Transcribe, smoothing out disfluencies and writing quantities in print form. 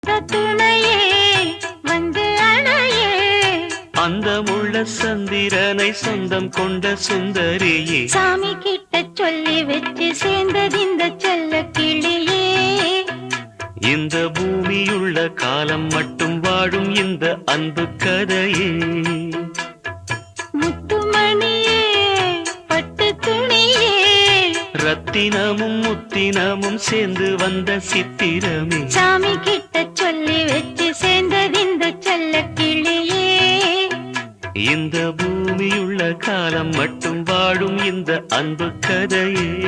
துணையே வந்து அணையே அந்த முள்ள சந்திரனை சொந்தம் கொண்ட சுந்தரியே சாமி கிட்ட சொல்லி வச்சு சேர்ந்தது இந்த செல்ல கிளியே இந்த பூமியுள்ள காலம் மட்டும் வாழும் இந்த அன்பு கதையே முத்துமணியே பட்டு துணியே ரத்தினமும் முத்தினமும் சேர்ந்து வந்த சித்திரமே சாமி கிட்ட சொல்லி வச்சு சேர்ந்தது இந்த செல்ல கிளியே இந்த பூமியுள்ள காலம் மட்டும் வாழும் இந்த அன்பு கதையே